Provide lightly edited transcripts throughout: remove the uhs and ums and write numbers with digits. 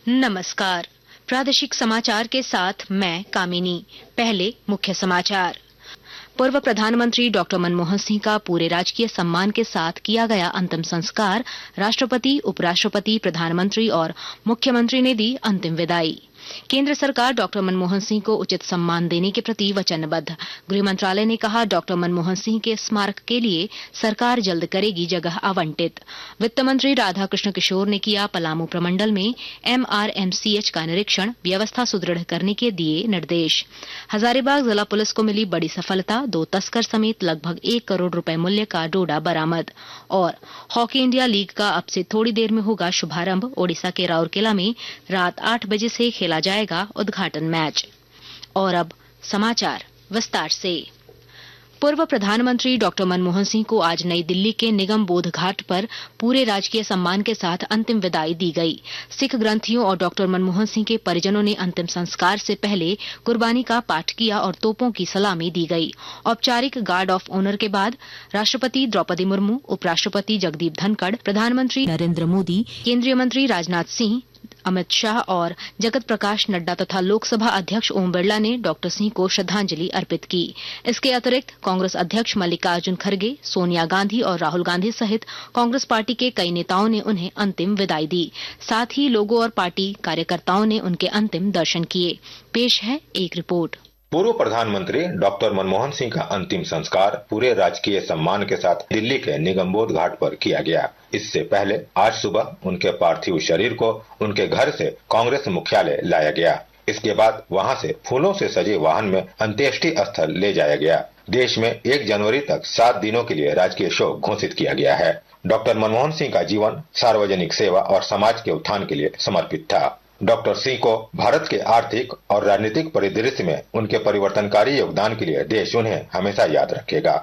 नमस्कार। प्रादेशिक समाचार के साथ मैं कामिनी। पहले मुख्य समाचार। पूर्व प्रधानमंत्री डॉक्टर मनमोहन सिंह का पूरे राजकीय सम्मान के साथ किया गया अंतिम संस्कार। राष्ट्रपति, उपराष्ट्रपति, प्रधानमंत्री और मुख्यमंत्री ने दी अंतिम विदाई। केंद्र सरकार डॉक्टर मनमोहन सिंह को उचित सम्मान देने के प्रति वचनबद्ध। गृह मंत्रालय ने कहा, डॉक्टर मनमोहन सिंह के स्मारक के लिए सरकार जल्द करेगी जगह आवंटित। वित्त मंत्री राधाकृष्ण किशोर ने किया पलामू प्रमंडल में MRMCH का निरीक्षण, व्यवस्था सुदृढ़ करने के दिए निर्देश। हजारीबाग जिला पुलिस को मिली बड़ी सफलता, 2 तस्कर समेत लगभग 1 करोड़ रुपए मूल्य का डोडा बरामद। और हॉकी इंडिया लीग का अब से थोड़ी देर में होगा शुभारंभ। ओडिशा के राउरकेला में रात 8 बजे से खेला जाएगा उद्घाटन मैच। और अब समाचार विस्तार से। पूर्व प्रधानमंत्री डॉक्टर मनमोहन सिंह को आज नई दिल्ली के निगम बोध घाट पर पूरे राजकीय सम्मान के साथ अंतिम विदाई दी गई। सिख ग्रंथियों और डॉक्टर मनमोहन सिंह के परिजनों ने अंतिम संस्कार से पहले कुर्बानी का पाठ किया और तोपों की सलामी दी गई। औपचारिक गार्ड ऑफ ऑनर के बाद राष्ट्रपति द्रौपदी मुर्मू, उपराष्ट्रपति जगदीप धनखड़, प्रधानमंत्री नरेंद्र मोदी, केंद्रीय मंत्री राजनाथ सिंह, अमित शाह और जगत प्रकाश नड्डा तथा लोकसभा अध्यक्ष ओम बिरला ने डॉक्टर सिंह को श्रद्धांजलि अर्पित की। इसके अतिरिक्त कांग्रेस अध्यक्ष मल्लिकार्जुन खड़गे, सोनिया गांधी और राहुल गांधी सहित कांग्रेस पार्टी के कई नेताओं ने उन्हें अंतिम विदाई दी। साथ ही लोगों और पार्टी कार्यकर्ताओं ने उनके अंतिम दर्शन किए। पेश है एक रिपोर्ट। पूर्व प्रधानमंत्री डॉक्टर मनमोहन सिंह का अंतिम संस्कार पूरे राजकीय सम्मान के साथ दिल्ली के निगमबोध घाट पर किया गया। इससे पहले आज सुबह उनके पार्थिव शरीर को उनके घर से कांग्रेस मुख्यालय लाया गया। इसके बाद वहां से फूलों से सजे वाहन में अंत्येष्टि स्थल ले जाया गया। देश में 1 जनवरी तक 7 दिनों के लिए राजकीय शोक घोषित किया गया है। डॉक्टर मनमोहन सिंह का जीवन सार्वजनिक सेवा और समाज के उत्थान के लिए समर्पित था। डॉक्टर सिंह को भारत के आर्थिक और राजनीतिक परिदृश्य में उनके परिवर्तनकारी योगदान के लिए देश उन्हें हमेशा याद रखेगा।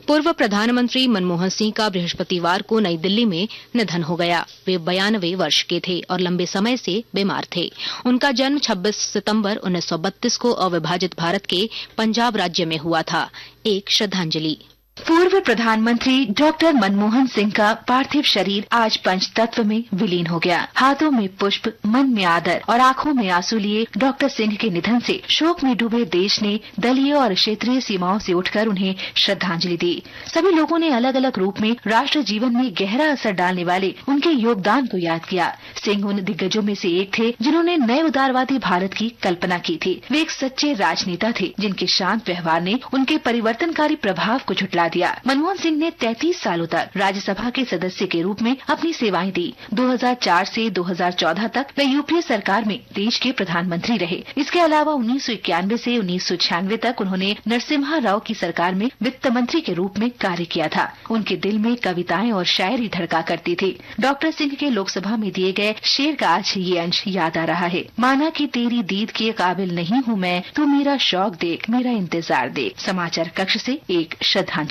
पूर्व प्रधानमंत्री मनमोहन सिंह का बृहस्पतिवार को नई दिल्ली में निधन हो गया। वे 92 वर्ष के थे और लंबे समय से बीमार थे। उनका जन्म 26 सितंबर 1932 को अविभाजित भारत के पंजाब राज्य में हुआ था। एक श्रद्धांजलि। पूर्व प्रधानमंत्री डॉक्टर मनमोहन सिंह का पार्थिव शरीर आज पंचतत्व में विलीन हो गया। हाथों में पुष्प, मन में आदर और आंखों में आंसू लिए डॉक्टर सिंह के निधन से शोक में डूबे देश ने दलीय और क्षेत्रीय सीमाओं से उठकर उन्हें श्रद्धांजलि दी। सभी लोगों ने अलग अलग रूप में राष्ट्र जीवन में गहरा असर डालने वाले उनके योगदान को याद किया। सिंह उन दिग्गजों में से एक थे जिन्होंने नए उदारवादी भारत की कल्पना की थी। वे एक सच्चे राजनेता थे जिनके शांत व्यवहार ने उनके परिवर्तनकारी प्रभाव को झुठला दिया। मनमोहन सिंह ने 33 सालों तक राज्यसभा के सदस्य के रूप में अपनी सेवाएं दी। 2004 से 2014 तक वे यूपीए सरकार में देश के प्रधानमंत्री रहे। इसके अलावा 1991 से 1996 तक उन्होंने नरसिम्हा राव की सरकार में वित्त मंत्री के रूप में कार्य किया था। उनके दिल में कविताएं और शायरी धड़का करती थी। डॉक्टर सिंह के लोकसभा में दिए गए शेर का आज ये अंश याद आ रहा है। माना कि तेरी दीद के काबिल नहीं हूँ मैं, तू मेरा शौक देख, मेरा इंतजार देख। समाचार कक्ष से एक श्रद्धांजलि।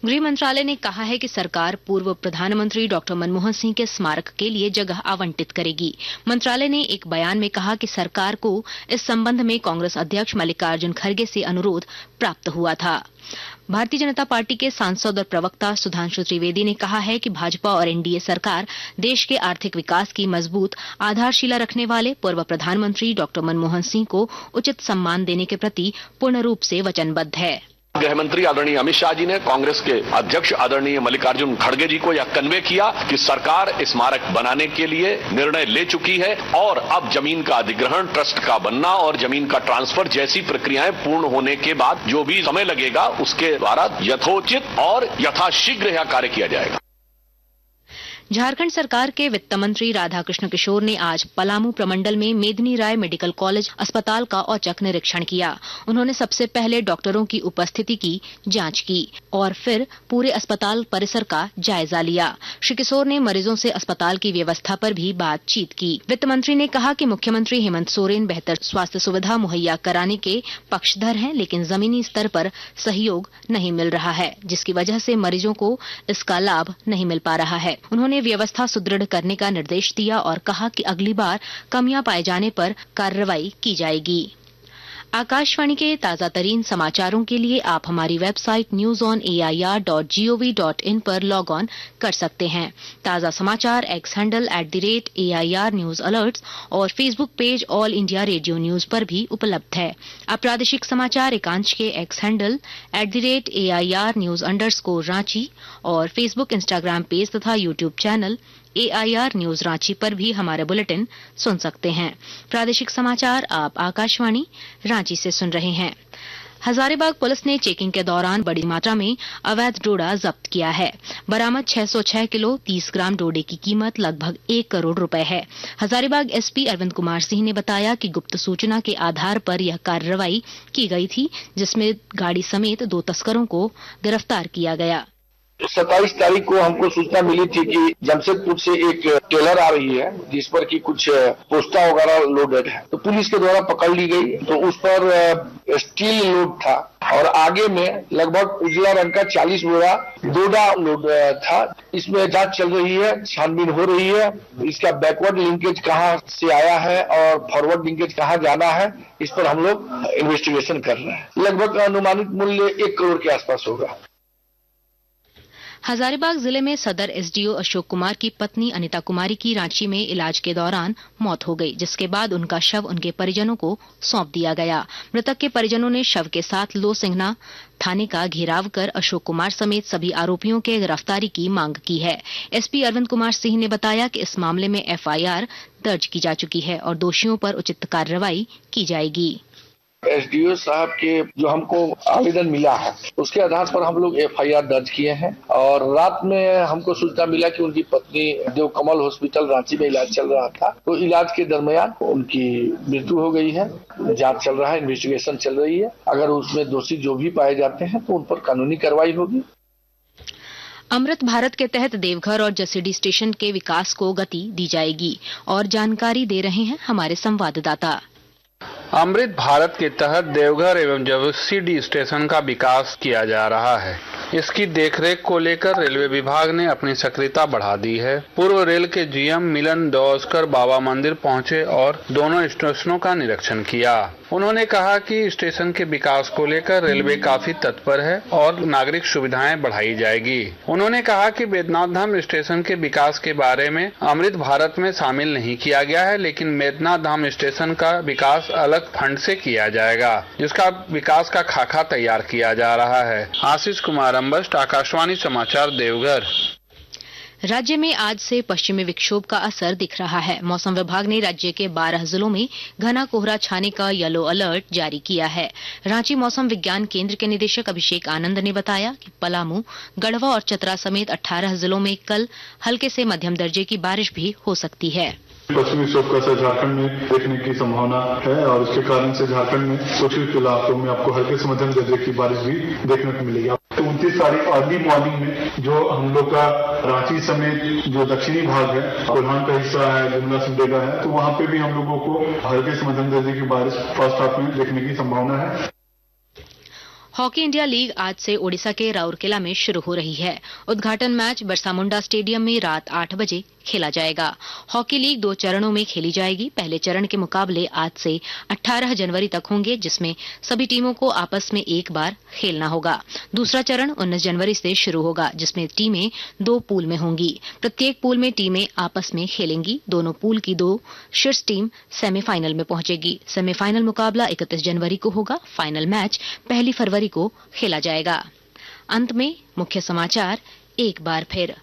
गृह मंत्रालय ने कहा है कि सरकार पूर्व प्रधानमंत्री डॉक्टर मनमोहन सिंह के स्मारक के लिए जगह आवंटित करेगी। मंत्रालय ने एक बयान में कहा कि सरकार को इस संबंध में कांग्रेस अध्यक्ष मल्लिकार्जुन खड़गे से अनुरोध प्राप्त हुआ था। भारतीय जनता पार्टी के सांसद और प्रवक्ता सुधांशु त्रिवेदी ने कहा है कि भाजपा और एनडीए सरकार देश के आर्थिक विकास की मजबूत आधारशिला रखने वाले पूर्व प्रधानमंत्री डॉक्टर मनमोहन सिंह को उचित सम्मान देने के प्रति पूर्ण रूप से वचनबद्ध है। गृह मंत्री आदरणीय अमित शाह जी ने कांग्रेस के अध्यक्ष आदरणीय मल्लिकार्जुन खड़गे जी को यह कन्वे किया कि सरकार स्मारक बनाने के लिए निर्णय ले चुकी है और अब जमीन का अधिग्रहण, ट्रस्ट का बनना और जमीन का ट्रांसफर जैसी प्रक्रियाएं पूर्ण होने के बाद जो भी समय लगेगा उसके द्वारा यथोचित और यथाशीघ्र यह कार्य किया जाएगा। झारखंड सरकार के वित्त मंत्री राधाकृष्ण किशोर ने आज पलामू प्रमंडल में मेदिनी राय मेडिकल कॉलेज अस्पताल का औचक निरीक्षण किया। उन्होंने सबसे पहले डॉक्टरों की उपस्थिति की जांच की और फिर पूरे अस्पताल परिसर का जायजा लिया। श्री किशोर ने मरीजों से अस्पताल की व्यवस्था पर भी बातचीत की। वित्त मंत्री ने कहा कि मुख्यमंत्री हेमंत सोरेन बेहतर स्वास्थ्य सुविधा मुहैया कराने के पक्षधर हैं, लेकिन जमीनी स्तर पर सहयोग नहीं मिल रहा है, जिसकी वजह से मरीजों को इसका लाभ नहीं मिल पा रहा है। उन्होंने व्यवस्था सुदृढ़ करने का निर्देश दिया और कहा कि अगली बार कमियां पाए जाने पर कार्रवाई की जाएगी। आकाशवाणी के ताजा तरीन समाचारों के लिए आप हमारी वेबसाइट newsonair.gov.in पर लॉग ऑन कर सकते हैं। ताजा समाचार X handle @AIR news alerts और Facebook page All India Radio News पर भी उपलब्ध है। अब प्रादेशिक समाचार एकांश के X handle @AIR news _Ranchi और फेसबुक, इंस्टाग्राम पेज तथा YouTube channel AIR news Ranchi पर भी हमारे बुलेटिन सुन सकते हैं। प्रादेशिक समाचार आप आकाशवाणी रांची से सुन रहे हैं। हजारीबाग पुलिस ने चेकिंग के दौरान बड़ी मात्रा में अवैध डोडा जब्त किया है। बरामद 606 किलो 30 ग्राम डोडे की कीमत लगभग 1 करोड़ रुपए है। हजारीबाग SP अरविंद कुमार सिंह ने बताया कि गुप्त सूचना के आधार पर यह कार्रवाई की गई थी, जिसमें गाड़ी समेत 2 तस्करों को गिरफ्तार किया गया। 27 तारीख को हमको सूचना मिली थी कि जमशेदपुर से एक टेलर आ रही है जिस पर कि कुछ पोस्ता वगैरह लोडेड है, तो पुलिस के द्वारा पकड़ ली गई। तो उस पर स्टील लोड था और आगे में लगभग उजला रंग का 40 बोरा डोडा लोड था। इसमें जांच चल रही है, छानबीन हो रही है। इसका बैकवर्ड लिंकेज कहाँ से आया है और फॉरवर्ड लिंकेज कहाँ जाना है, इस पर हम लोग इन्वेस्टिगेशन कर रहे हैं। लगभग अनुमानित मूल्य 1 करोड़ के आसपास होगा। हजारीबाग जिले में सदर SDO अशोक कुमार की पत्नी अनिता कुमारी की रांची में इलाज के दौरान मौत हो गई, जिसके बाद उनका शव उनके परिजनों को सौंप दिया गया। मृतक के परिजनों ने शव के साथ लोसिंघना थाने का घेराव कर अशोक कुमार समेत सभी आरोपियों के गिरफ्तारी की मांग की है। SP अरविंद कुमार सिंह ने बताया कि इस मामले में FIR दर्ज की जा चुकी है और दोषियों पर उचित कार्रवाई की जाएगी। SDO साहब के जो हमको आवेदन मिला है उसके आधार पर हम लोग FIR दर्ज किए हैं और रात में हमको सूचना मिला कि उनकी पत्नी देवकमल हॉस्पिटल रांची में इलाज चल रहा था, तो इलाज के दरमियान उनकी मृत्यु हो गई है। जांच चल रहा है, इन्वेस्टिगेशन चल रही है। अगर उसमें दोषी जो भी पाए जाते हैं तो उन पर कानूनी कार्रवाई होगी। अमृत भारत के तहत देवघर और जसीडीह स्टेशन के विकास को गति दी जाएगी और जानकारी दे रहे हैं हमारे संवाददाता। अमृत भारत के तहत देवघर एवं जसीडीह स्टेशन का विकास किया जा रहा है। इसकी देखरेख को लेकर रेलवे विभाग ने अपनी सक्रियता बढ़ा दी है। पूर्व रेल के GM मिलन दौस्कर बाबा मंदिर पहुंचे और दोनों स्टेशनों का निरीक्षण किया। उन्होंने कहा कि स्टेशन के विकास को लेकर रेलवे काफी तत्पर है और नागरिक सुविधाएं बढ़ाई जाएगी। उन्होंने कहा कि बैद्यनाथ धाम स्टेशन के विकास के बारे में अमृत भारत में शामिल नहीं किया गया है, लेकिन बैद्यनाथ धाम स्टेशन का विकास अलग फंड से किया जाएगा, जिसका विकास का खाका तैयार किया जा रहा है। आशीष कुमार अम्बस्ट, आकाशवाणी समाचार, देवघर। राज्य में आज से पश्चिमी विक्षोभ का असर दिख रहा है। मौसम विभाग ने राज्य के 12 जिलों में घना कोहरा छाने का येलो अलर्ट जारी किया है। रांची मौसम विज्ञान केंद्र के निदेशक अभिषेक आनंद ने बताया कि पलामू, गढ़वा और चतरा समेत 18 जिलों में कल हल्के से मध्यम दर्जे की बारिश भी हो सकती है। पश्चिमी विक्षोभ का असर झारखंड में देखने की संभावना है और इसके कारण से झारखंड में कुछ इलाकों में आपको हल्के से मध्यम दर्जे की बारिश भी देखने को मिलेगी। तो 29 तारीख अर्ली मॉर्निंग में जो हम लोग का रांची समेत जो दक्षिणी भाग है, कोल्हान का हिस्सा है, जुमला सिमडेगा है, तो वहाँ पे भी हम लोगों को हल्के से मध्यम दर्जे की बारिश फर्स्ट हाफ में देखने की संभावना है। हॉकी इंडिया लीग आज से ओडिशा के राउरकेला में शुरू हो रही है। उद्घाटन मैच बिरसा मुंडा स्टेडियम में रात 8 बजे खेला जाएगा। हॉकी लीग 2 चरणों में खेली जाएगी। पहले चरण के मुकाबले आज से 18 जनवरी तक होंगे, जिसमें सभी टीमों को आपस में एक बार खेलना होगा। दूसरा चरण 19 जनवरी से शुरू होगा, जिसमें टीमें 2 पूल में होंगी। प्रत्येक पूल में टीमें आपस में खेलेंगी। दोनों पूल की 2 शीर्ष टीम सेमीफाइनल में पहुंचेगी। सेमीफाइनल मुकाबला 31 जनवरी को होगा। फाइनल मैच 1 फरवरी को खेला जाएगा। अंत में मुख्य समाचार एक बार फिर।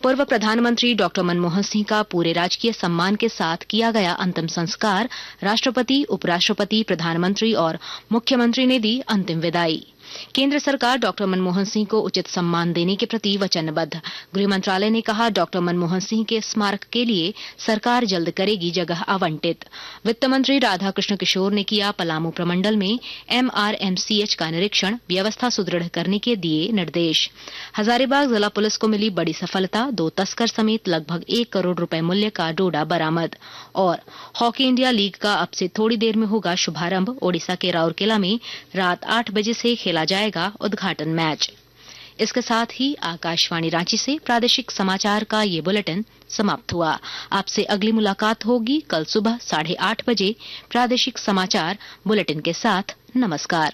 पूर्व प्रधानमंत्री डॉक्टर मनमोहन सिंह का पूरे राजकीय सम्मान के साथ किया गया अंतिम संस्कार। राष्ट्रपति, उपराष्ट्रपति, प्रधानमंत्री और मुख्यमंत्री ने दी अंतिम विदाई। केंद्र सरकार डॉक्टर मनमोहन सिंह को उचित सम्मान देने के प्रति वचनबद्ध। गृह मंत्रालय ने कहा, डॉक्टर मनमोहन सिंह के स्मारक के लिए सरकार जल्द करेगी जगह आवंटित। वित्त मंत्री राधाकृष्ण किशोर ने किया पलामू प्रमंडल में MRMCH का निरीक्षण, व्यवस्था सुदृढ़ करने के दिए निर्देश। हजारीबाग जिला पुलिस को मिली बड़ी सफलता, 2 तस्कर समेत लगभग 1 करोड़ रुपए मूल्य का डोडा बरामद। और हॉकी इंडिया लीग का अब से थोड़ी देर में होगा शुभारंभ। ओडिशा के राउरकेला में रात 8 बजे से खेला जाएगा उद्घाटन मैच। इसके साथ ही आकाशवाणी रांची से प्रादेशिक समाचार का ये बुलेटिन समाप्त हुआ। आपसे अगली मुलाकात होगी कल सुबह 8:30 बजे प्रादेशिक समाचार बुलेटिन के साथ। नमस्कार।